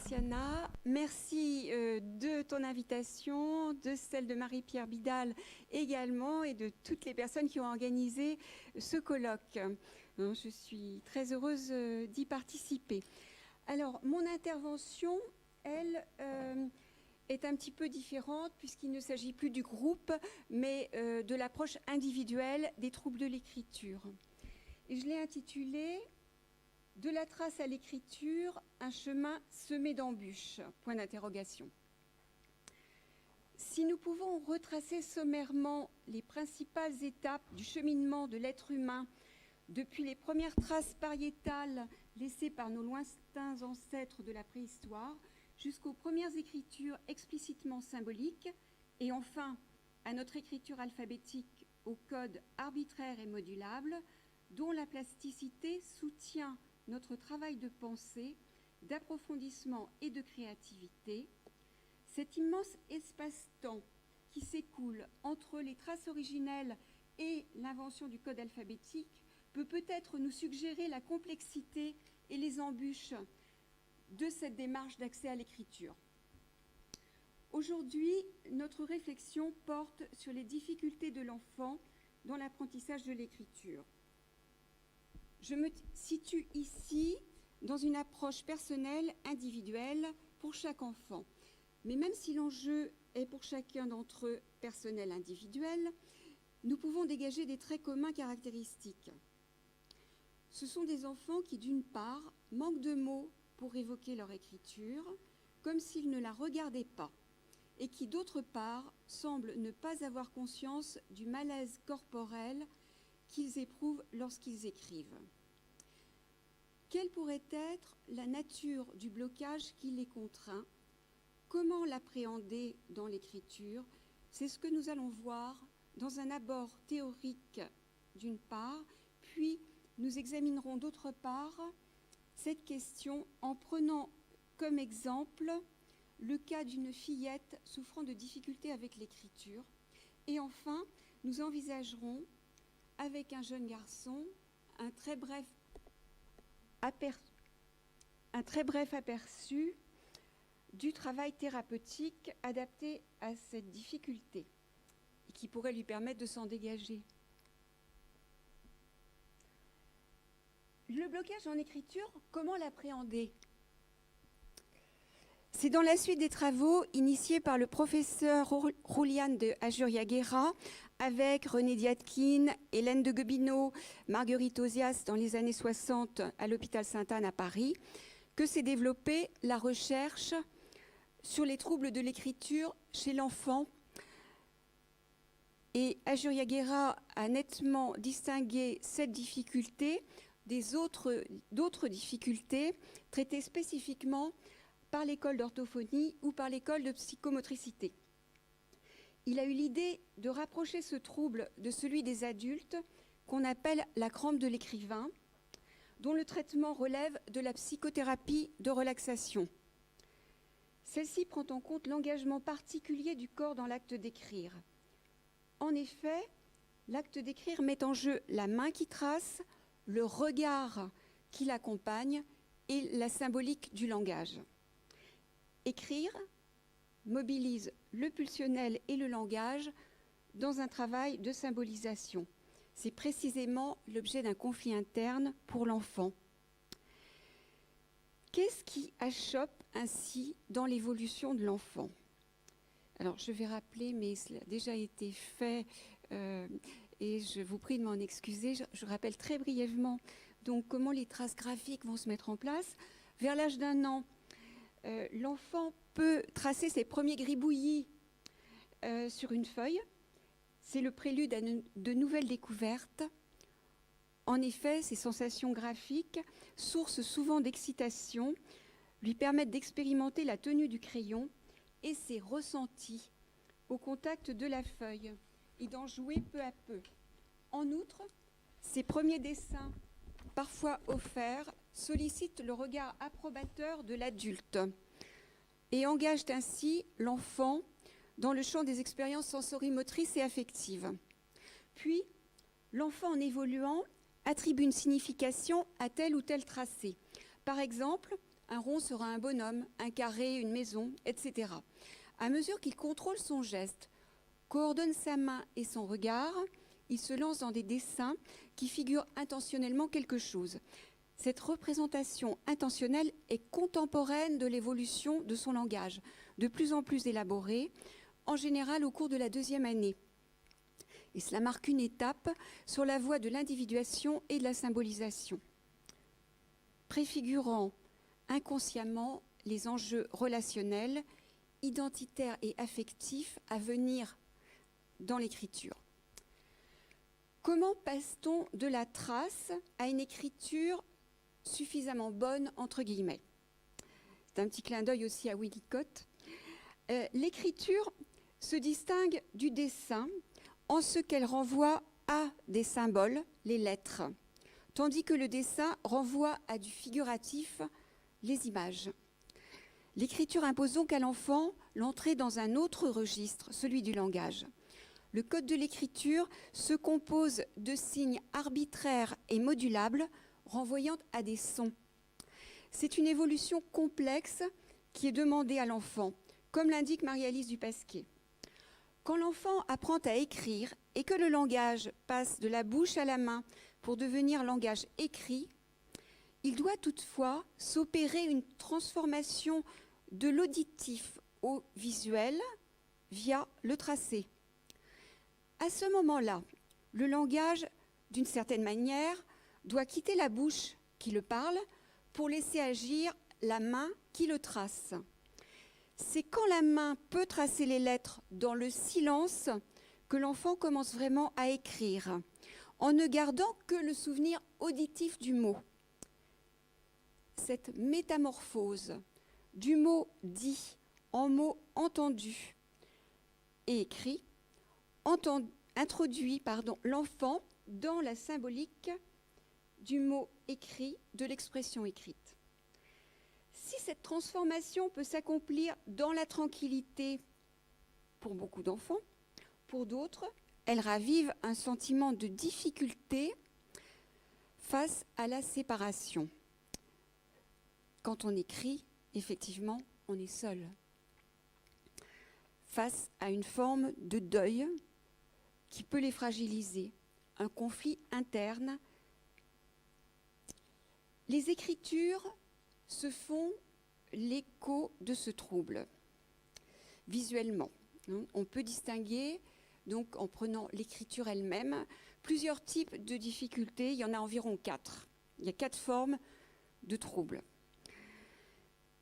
Graciana, merci de ton invitation, de celle de Marie-Pierre Bidal également et de toutes les personnes qui ont organisé ce colloque. Je suis très heureuse d'y participer. Alors, mon intervention, elle, est un petit peu différente puisqu'il ne s'agit plus du groupe, mais de l'approche individuelle des troubles de l'écriture. Et je l'ai intitulée « De la trace à l'écriture, un chemin semé d'embûches ». Point d'interrogation. Si nous pouvons retracer sommairement les principales étapes du cheminement de l'être humain depuis les premières traces pariétales laissées par nos lointains ancêtres de la préhistoire jusqu'aux premières écritures explicitement symboliques et enfin à notre écriture alphabétique au code arbitraire et modulable dont la plasticité soutient notre travail de pensée, d'approfondissement et de créativité, cet immense espace-temps qui s'écoule entre les traces originelles et l'invention du code alphabétique peut peut-être nous suggérer la complexité et les embûches de cette démarche d'accès à l'écriture. Aujourd'hui, notre réflexion porte sur les difficultés de l'enfant dans l'apprentissage de l'écriture. Je me situe ici dans une approche personnelle, individuelle, pour chaque enfant. Mais même si l'enjeu est pour chacun d'entre eux personnel, individuel, nous pouvons dégager des traits communs caractéristiques. Ce sont des enfants qui, d'une part, manquent de mots pour évoquer leur écriture, comme s'ils ne la regardaient pas, et qui, d'autre part, semblent ne pas avoir conscience du malaise corporel qu'ils éprouvent lorsqu'ils écrivent. Quelle pourrait être la nature du blocage qui les contraint? Comment l'appréhender dans l'écriture? C'est ce que nous allons voir dans un abord théorique d'une part, puis nous examinerons d'autre part cette question en prenant comme exemple le cas d'une fillette souffrant de difficultés avec l'écriture. Et enfin, nous envisagerons avec un jeune garçon un très bref aperçu du travail thérapeutique adapté à cette difficulté et qui pourrait lui permettre de s'en dégager. Le blocage en écriture, comment l'appréhender? C'est dans la suite des travaux initiés par le professeur Julian de Ajuriaguera avec René Diatkine, Hélène de Guebineau, Marguerite Ozias dans les années 60 à l'hôpital Sainte-Anne à Paris, que s'est développée la recherche sur les troubles de l'écriture chez l'enfant. Et Ajuriaguera a nettement distingué cette difficulté d'autres difficultés traitées spécifiquement par l'école d'orthophonie ou par l'école de psychomotricité. Il a eu l'idée de rapprocher ce trouble de celui des adultes qu'on appelle la crampe de l'écrivain, dont le traitement relève de la psychothérapie de relaxation. Celle-ci prend en compte l'engagement particulier du corps dans l'acte d'écrire. En effet, l'acte d'écrire met en jeu la main qui trace, le regard qui l'accompagne et la symbolique du langage. Écrire mobilise le pulsionnel et le langage dans un travail de symbolisation. C'est précisément l'objet d'un conflit interne pour l'enfant. Qu'est-ce qui achoppe ainsi dans l'évolution de l'enfant? Alors, je vais rappeler, mais cela a déjà été fait et je vous prie de m'en excuser. Je rappelle très brièvement donc, comment les traces graphiques vont se mettre en place. Vers l'âge d'1 an, l'enfant peut tracer ses premiers gribouillis sur une feuille. C'est le prélude à de nouvelles découvertes. En effet, ces sensations graphiques, source souvent d'excitation, lui permettent d'expérimenter la tenue du crayon et ses ressentis au contact de la feuille et d'en jouer peu à peu. En outre, ces premiers dessins, parfois offerts, sollicitent le regard approbateur de l'adulte et engagent ainsi l'enfant dans le champ des expériences sensorimotrices et affectives. Puis, l'enfant, en évoluant, attribue une signification à tel ou tel tracé. Par exemple, Un rond sera un bonhomme, un carré, une maison, etc. À mesure qu'il contrôle son geste, coordonne sa main et son regard, il se lance dans des dessins qui figurent intentionnellement quelque chose. Cette représentation intentionnelle est contemporaine de l'évolution de son langage, de plus en plus élaborée, en général au cours de la 2e année. Et cela marque une étape sur la voie de l'individuation et de la symbolisation, préfigurant inconsciemment les enjeux relationnels, identitaires et affectifs à venir dans l'écriture. Comment passe-t-on de la trace à une écriture suffisamment bonne, entre guillemets? C'est un petit clin d'œil aussi à Winnicott. L'écriture se distingue du dessin en ce qu'elle renvoie à des symboles, les lettres, tandis que le dessin renvoie à du figuratif, les images. L'écriture impose donc à l'enfant l'entrée dans un autre registre, celui du langage. Le code de l'écriture se compose de signes arbitraires et modulables, renvoyant à des sons. C'est une évolution complexe qui est demandée à l'enfant, comme l'indique Marie-Alice Dupasquier. Quand l'enfant apprend à écrire et que le langage passe de la bouche à la main pour devenir langage écrit, il doit toutefois s'opérer une transformation de l'auditif au visuel via le tracé. À ce moment-là, le langage, d'une certaine manière, doit quitter la bouche qui le parle pour laisser agir la main qui le trace. C'est quand la main peut tracer les lettres dans le silence que l'enfant commence vraiment à écrire, en ne gardant que le souvenir auditif du mot. Cette métamorphose du mot dit en mot entendu et écrit introduit l'enfant dans la symbolique du mot écrit, de l'expression écrite. Si cette transformation peut s'accomplir dans la tranquillité pour beaucoup d'enfants, pour d'autres, elle ravive un sentiment de difficulté face à la séparation. Quand on écrit, effectivement, on est seul, face à une forme de deuil qui peut les fragiliser, un conflit interne. Les écritures se font l'écho de ce trouble, visuellement. On peut distinguer, donc en prenant l'écriture elle-même, plusieurs types de difficultés. Il y en a environ 4. Il y a 4 formes de troubles.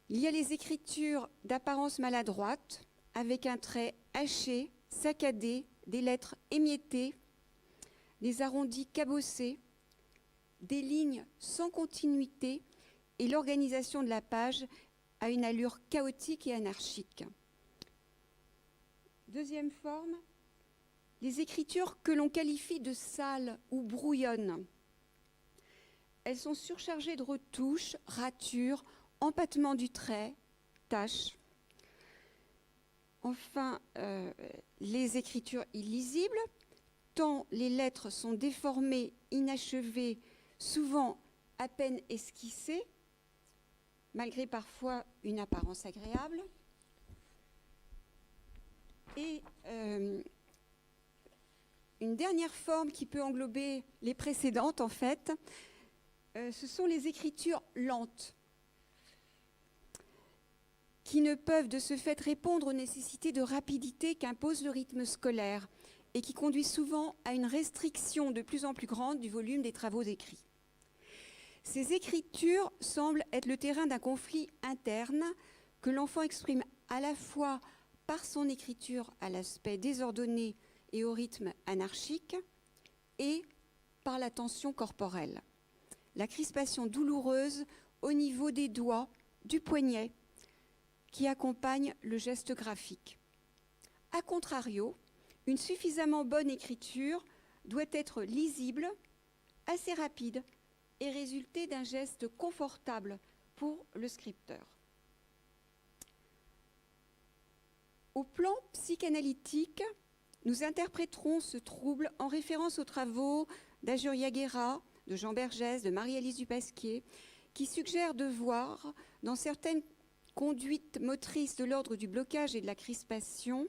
Il y a les écritures d'apparence maladroite, avec un trait haché, saccadé, des lettres émiettées, des arrondis cabossés, des lignes sans continuité et l'organisation de la page a une allure chaotique et anarchique. Deuxième forme, les écritures que l'on qualifie de sales ou brouillonnes. Elles sont surchargées de retouches, ratures, empattements du trait, taches. Enfin, les écritures illisibles, tant les lettres sont déformées, inachevées, souvent à peine esquissées, malgré parfois une apparence agréable. Et une dernière forme qui peut englober les précédentes, en fait, ce sont les écritures lentes, qui ne peuvent de ce fait répondre aux nécessités de rapidité qu'impose le rythme scolaire et qui conduit souvent à une restriction de plus en plus grande du volume des travaux écrits. Ces écritures semblent être le terrain d'un conflit interne que l'enfant exprime à la fois par son écriture à l'aspect désordonné et au rythme anarchique et par la tension corporelle, la crispation douloureuse au niveau des doigts, du poignet, qui accompagne le geste graphique. A contrario, une suffisamment bonne écriture doit être lisible, assez rapide et résulter d'un geste confortable pour le scripteur. Au plan psychanalytique, nous interpréterons ce trouble en référence aux travaux d'Ajuria Guerra, de Jean Bergès, de Marie-Alice Dupasquier, qui suggère de voir dans certaines conduites motrices de l'ordre du blocage et de la crispation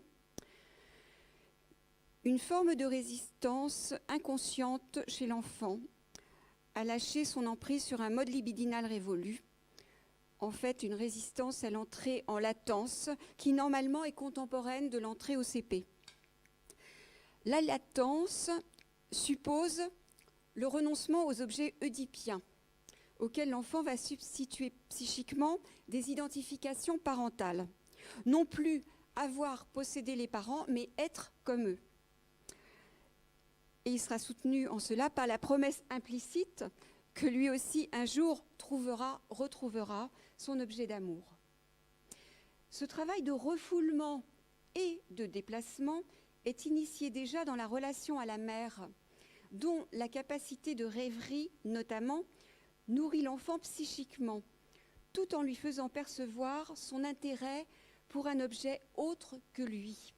une forme de résistance inconsciente chez l'enfant à lâcher son emprise sur un mode libidinal révolu. En fait, une résistance à l'entrée en latence qui normalement est contemporaine de l'entrée au CP. La latence suppose le renoncement aux objets oedipiens, auxquels l'enfant va substituer psychiquement des identifications parentales. Non plus avoir possédé les parents, mais être comme eux. Et il sera soutenu en cela par la promesse implicite que lui aussi un jour retrouvera son objet d'amour. Ce travail de refoulement et de déplacement est initié déjà dans la relation à la mère, dont la capacité de rêverie, notamment, nourrit l'enfant psychiquement, tout en lui faisant percevoir son intérêt pour un objet autre que lui,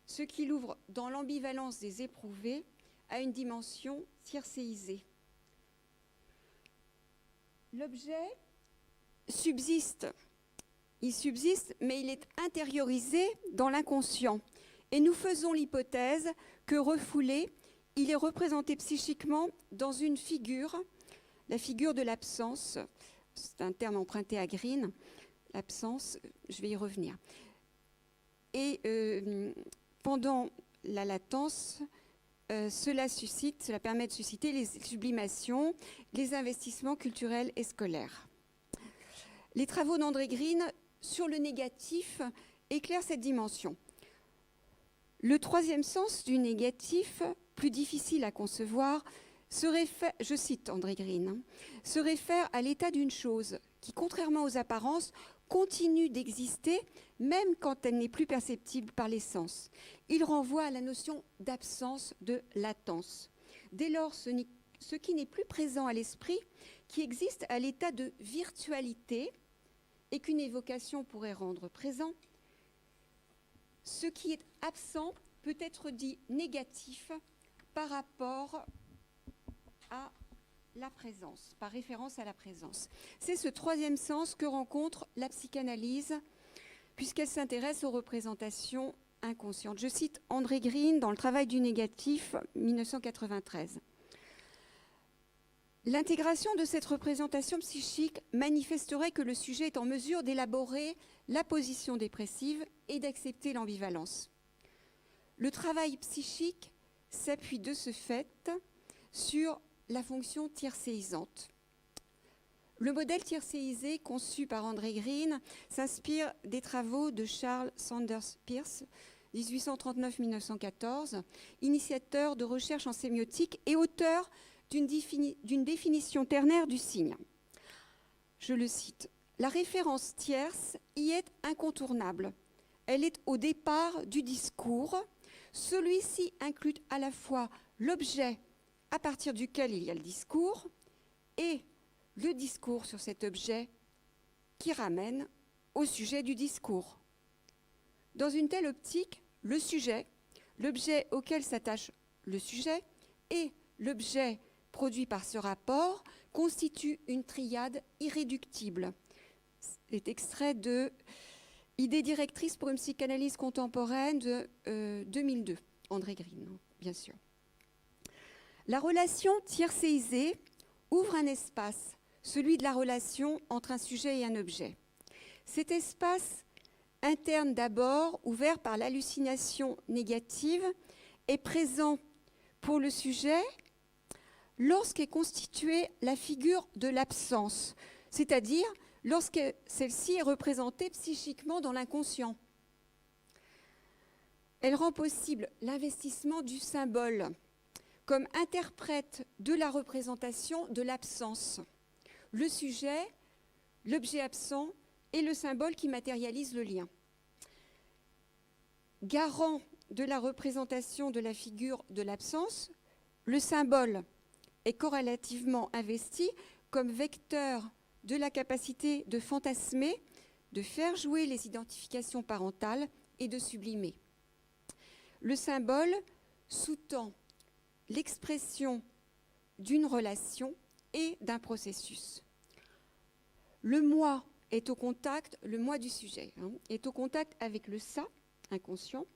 ce qui l'ouvre dans l'ambivalence des éprouvés à une dimension tiercéisée. L'objet subsiste, mais il est intériorisé dans l'inconscient. Et nous faisons l'hypothèse que refoulé, il est représenté psychiquement dans une figure, la figure de l'absence. C'est un terme emprunté à Green. L'absence, je vais y revenir. Et pendant la latence, cela permet de susciter les sublimations, les investissements culturels et scolaires. Les travaux d'André Green sur le négatif éclairent cette dimension. Le troisième sens du négatif, plus difficile à concevoir, je cite André Green, se réfère à l'état d'une chose qui, contrairement aux apparences, continue d'exister même quand elle n'est plus perceptible par les sens. Il renvoie à la notion d'absence de latence. Dès lors, ce qui n'est plus présent à l'esprit, qui existe à l'état de virtualité et qu'une évocation pourrait rendre présent, ce qui est absent peut être dit négatif par rapport à la présence, par référence à la présence. C'est ce troisième sens que rencontre la psychanalyse, puisqu'elle s'intéresse aux représentations inconscientes. Je cite André Green dans Le travail du négatif, 1993. L'intégration de cette représentation psychique manifesterait que le sujet est en mesure d'élaborer la position dépressive et d'accepter l'ambivalence. Le travail psychique s'appuie de ce fait sur la fonction tiercéisante. Le modèle tiercéisé conçu par André Green s'inspire des travaux de Charles Sanders Peirce, 1839-1914, initiateur de recherche en sémiotique et auteur d'une définition ternaire du signe. Je le cite. « La référence tierce y est incontournable. Elle est au départ du discours. Celui-ci inclut à la fois l'objet à partir duquel il y a le discours et le discours sur cet objet qui ramène au sujet du discours. Dans une telle optique, le sujet, l'objet auquel s'attache le sujet et l'objet produit par ce rapport constituent une triade irréductible. » C'est extrait de Idées directrices pour une psychanalyse contemporaine de 2002, André Green, bien sûr. La relation tiercéisée ouvre un espace, celui de la relation entre un sujet et un objet. Cet espace interne d'abord, ouvert par l'hallucination négative, est présent pour le sujet lorsqu'est constituée la figure de l'absence, c'est-à-dire lorsque celle-ci est représentée psychiquement dans l'inconscient. Elle rend possible l'investissement du symbole comme interprète de la représentation de l'absence. Le sujet, l'objet absent et le symbole qui matérialise le lien. Garant de la représentation de la figure de l'absence, le symbole est corrélativement investi comme vecteur de la capacité de fantasmer, de faire jouer les identifications parentales et de sublimer. Le symbole sous-tend l'expression d'une relation et d'un processus. Le moi est au contact, le moi du sujet, est au contact avec le ça, inconscient,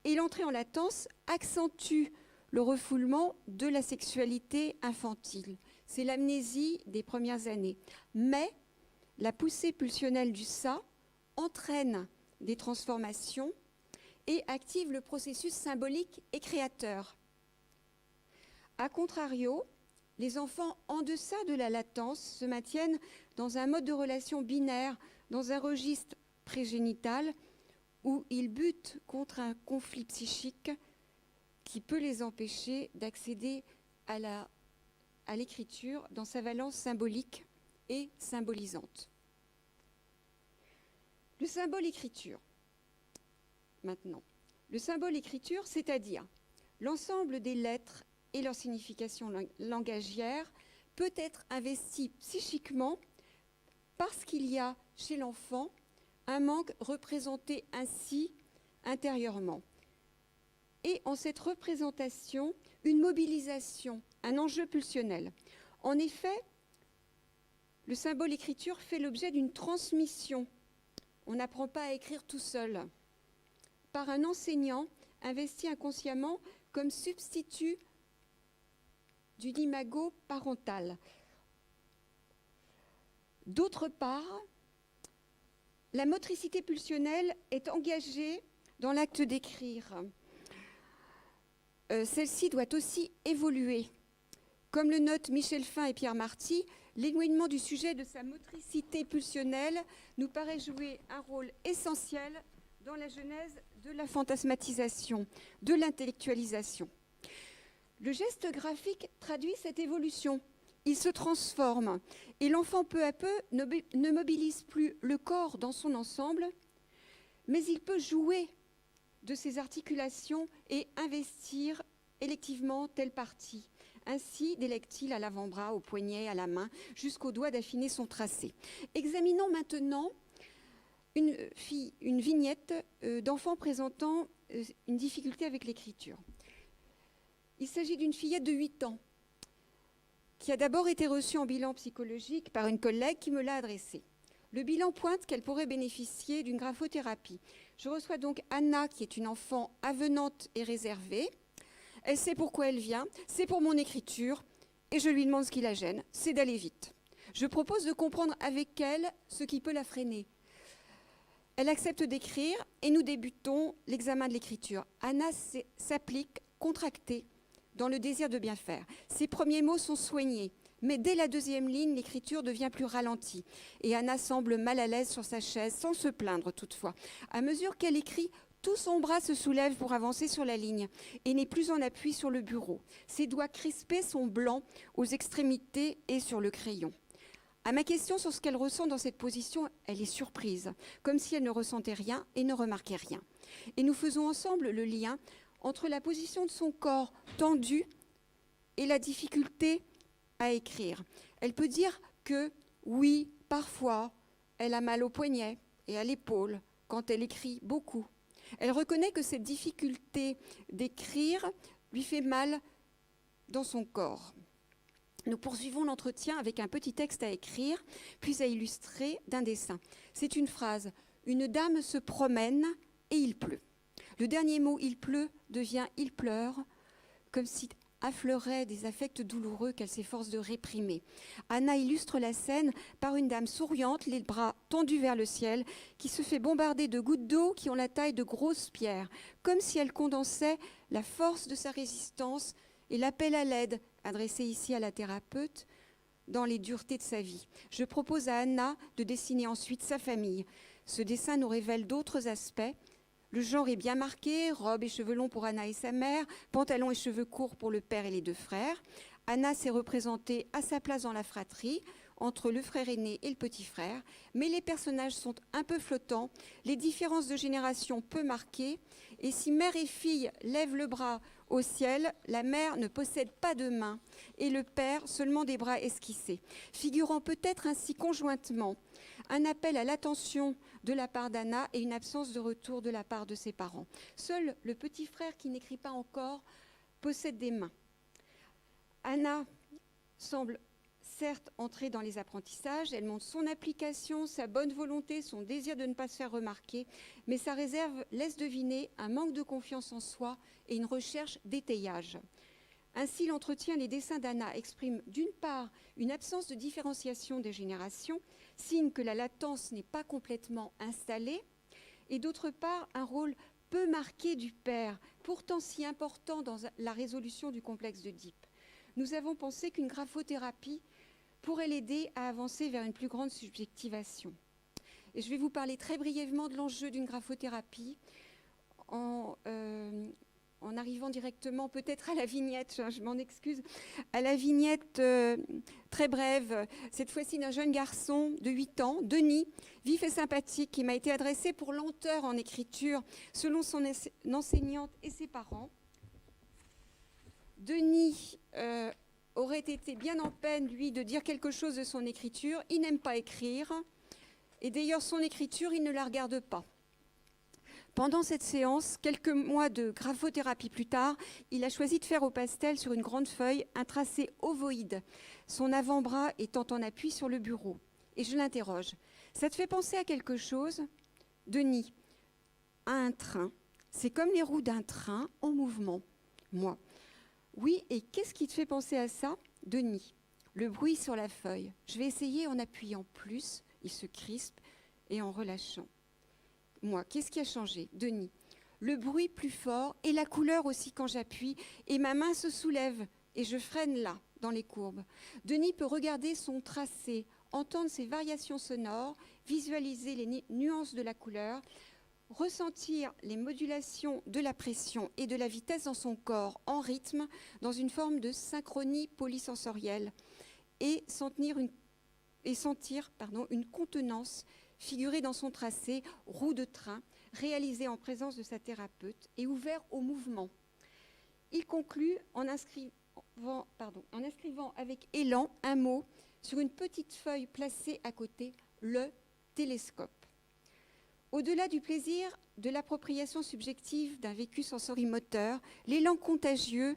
et l'entrée en latence accentue le refoulement de la sexualité infantile. C'est l'amnésie des premières années. Mais la poussée pulsionnelle du ça entraîne des transformations et active le processus symbolique et créateur. A contrario, les enfants en deçà de la latence se maintiennent dans un mode de relation binaire, dans un registre prégénital où ils butent contre un conflit psychique qui peut les empêcher d'accéder à l'écriture dans sa valence symbolique et symbolisante. Le symbole écriture, maintenant. Le symbole écriture, c'est-à-dire l'ensemble des lettres et leur signification langagière, peut être investi psychiquement parce qu'il y a chez l'enfant un manque représenté ainsi intérieurement. Et en cette représentation, une mobilisation, un enjeu pulsionnel. En effet, le symbole écriture fait l'objet d'une transmission. On n'apprend pas à écrire tout seul. Par un enseignant investi inconsciemment comme substitut du imago parental. D'autre part, la motricité pulsionnelle est engagée dans l'acte d'écrire. Celle-ci doit aussi évoluer. Comme le notent Michel Fin et Pierre Marty, l'éloignement du sujet de sa motricité pulsionnelle nous paraît jouer un rôle essentiel dans la genèse de la fantasmatisation, de l'intellectualisation. Le geste graphique traduit cette évolution. Il se transforme et l'enfant peu à peu ne mobilise plus le corps dans son ensemble, mais il peut jouer de ses articulations et investir électivement telle partie. Ainsi, délecte-t-il à l'avant-bras, au poignet, à la main, jusqu'au doigt d'affiner son tracé. Examinons maintenant une vignette d'enfant présentant une difficulté avec l'écriture. Il s'agit d'une fillette de 8 ans qui a d'abord été reçue en bilan psychologique par une collègue qui me l'a adressée. Le bilan pointe qu'elle pourrait bénéficier d'une graphothérapie. Je reçois donc Anna, qui est une enfant avenante et réservée. Elle sait pourquoi elle vient, c'est pour mon écriture, et je lui demande ce qui la gêne, c'est d'aller vite. Je propose de comprendre avec elle ce qui peut la freiner. Elle accepte d'écrire et nous débutons l'examen de l'écriture. Anna s'applique, contractée, dans le désir de bien faire. Ses premiers mots sont soignés, mais dès la deuxième ligne, l'écriture devient plus ralentie. Et Anna semble mal à l'aise sur sa chaise, sans se plaindre toutefois. À mesure qu'elle écrit, tout son bras se soulève pour avancer sur la ligne et n'est plus en appui sur le bureau. Ses doigts crispés sont blancs aux extrémités et sur le crayon. À ma question sur ce qu'elle ressent dans cette position, elle est surprise, comme si elle ne ressentait rien et ne remarquait rien. Et nous faisons ensemble le lien entre la position de son corps tendu et la difficulté à écrire. Elle peut dire que, oui, parfois, elle a mal au poignet et à l'épaule quand elle écrit beaucoup. Elle reconnaît que cette difficulté d'écrire lui fait mal dans son corps. Nous poursuivons l'entretien avec un petit texte à écrire, puis à illustrer d'un dessin. C'est une phrase. Une dame se promène et il pleut. Le dernier mot « il pleut » devient « il pleure », comme si affleuraient des affects douloureux qu'elle s'efforce de réprimer. Anna illustre la scène par une dame souriante, les bras tendus vers le ciel, qui se fait bombarder de gouttes d'eau qui ont la taille de grosses pierres, comme si elle condensait la force de sa résistance et l'appel à l'aide, adressé ici à la thérapeute, dans les duretés de sa vie. Je propose à Anna de dessiner ensuite sa famille. Ce dessin nous révèle d'autres aspects. Le genre est bien marqué, robe et cheveux longs pour Anna et sa mère, pantalon et cheveux courts pour le père et les 2 frères. Anna s'est représentée à sa place dans la fratrie, entre le frère aîné et le petit frère, mais les personnages sont un peu flottants, les différences de génération peu marquées, et si mère et fille lèvent le bras au ciel, la mère ne possède pas de main, et le père seulement des bras esquissés, figurant peut-être ainsi conjointement un appel à l'attention de la part d'Anna et une absence de retour de la part de ses parents. Seul le petit frère qui n'écrit pas encore possède des mains. Anna semble certes entrée dans les apprentissages, elle montre son application, sa bonne volonté, son désir de ne pas se faire remarquer, mais sa réserve laisse deviner un manque de confiance en soi et une recherche d'étayage. Ainsi, l'entretien et les dessins d'Anna expriment d'une part une absence de différenciation des générations, signe que la latence n'est pas complètement installée, et d'autre part un rôle peu marqué du père, pourtant si important dans la résolution du complexe d'Oedipe. Nous avons pensé qu'une graphothérapie pourrait l'aider à avancer vers une plus grande subjectivation. Et je vais vous parler très brièvement de l'enjeu d'une graphothérapie en arrivant directement peut-être à la vignette, je m'en excuse, à la vignette très brève, cette fois-ci d'un jeune garçon de 8 ans, Denis, vif et sympathique, qui m'a été adressé pour lenteur en écriture selon son enseignante et ses parents. Denis aurait été bien en peine, lui, de dire quelque chose de son écriture. Il n'aime pas écrire, et d'ailleurs son écriture, il ne la regarde pas. Pendant cette séance, quelques mois de graphothérapie plus tard, il a choisi de faire au pastel sur une grande feuille un tracé ovoïde, son avant-bras étant en appui sur le bureau. Et je l'interroge. « Ça te fait penser à quelque chose ?» Denis. « À un train. C'est comme les roues d'un train en mouvement. » Moi. « Oui, et qu'est-ce qui te fait penser à ça ?» Denis. « Le bruit sur la feuille. Je vais essayer en appuyant plus. » Il se crispe et en relâchant. Moi, qu'est-ce qui a changé? Denis. Le bruit plus fort et la couleur aussi quand j'appuie et ma main se soulève et je freine là, dans les courbes. Denis peut regarder son tracé, entendre ses variations sonores, visualiser les nuances de la couleur, ressentir les modulations de la pression et de la vitesse dans son corps en rythme, dans une forme de synchronie polysensorielle et sentir une contenance figuré dans son tracé, roue de train, réalisé en présence de sa thérapeute et ouvert au mouvement. Il conclut en inscrivant avec élan un mot sur une petite feuille placée à côté, le télescope. Au-delà du plaisir de l'appropriation subjective d'un vécu sensorimoteur, l'élan contagieux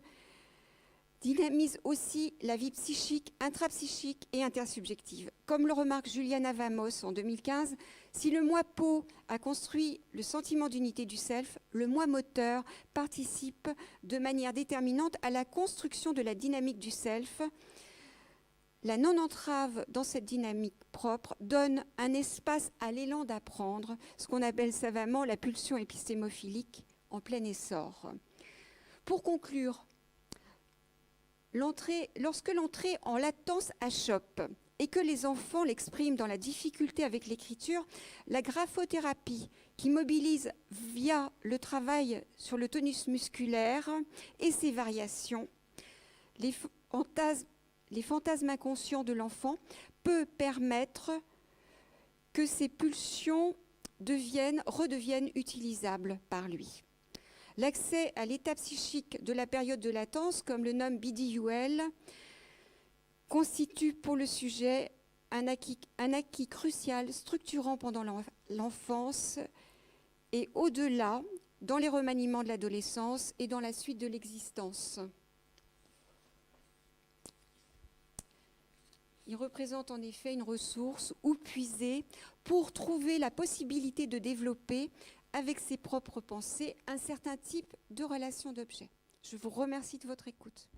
dynamise aussi la vie psychique, intrapsychique et intersubjective. Comme le remarque Juliana Vamos en 2015, si le moi peau a construit le sentiment d'unité du self, le moi moteur participe de manière déterminante à la construction de la dynamique du self. La non-entrave dans cette dynamique propre donne un espace à l'élan d'apprendre, ce qu'on appelle savamment la pulsion épistémophilique en plein essor. Pour conclure, lorsque l'entrée en latence achoppe et que les enfants l'expriment dans la difficulté avec l'écriture, la graphothérapie qui mobilise via le travail sur le tonus musculaire et ses variations, les fantasmes inconscients de l'enfant peut permettre que ces pulsions redeviennent utilisables par lui. L'accès à l'état psychique de la période de latence, comme le nomme BDUL, constitue pour le sujet un acquis crucial, structurant pendant l'enfance et au-delà, dans les remaniements de l'adolescence et dans la suite de l'existence. Il représente en effet une ressource où puiser pour trouver la possibilité de développer avec ses propres pensées un certain type de relation d'objet. Je vous remercie de votre écoute.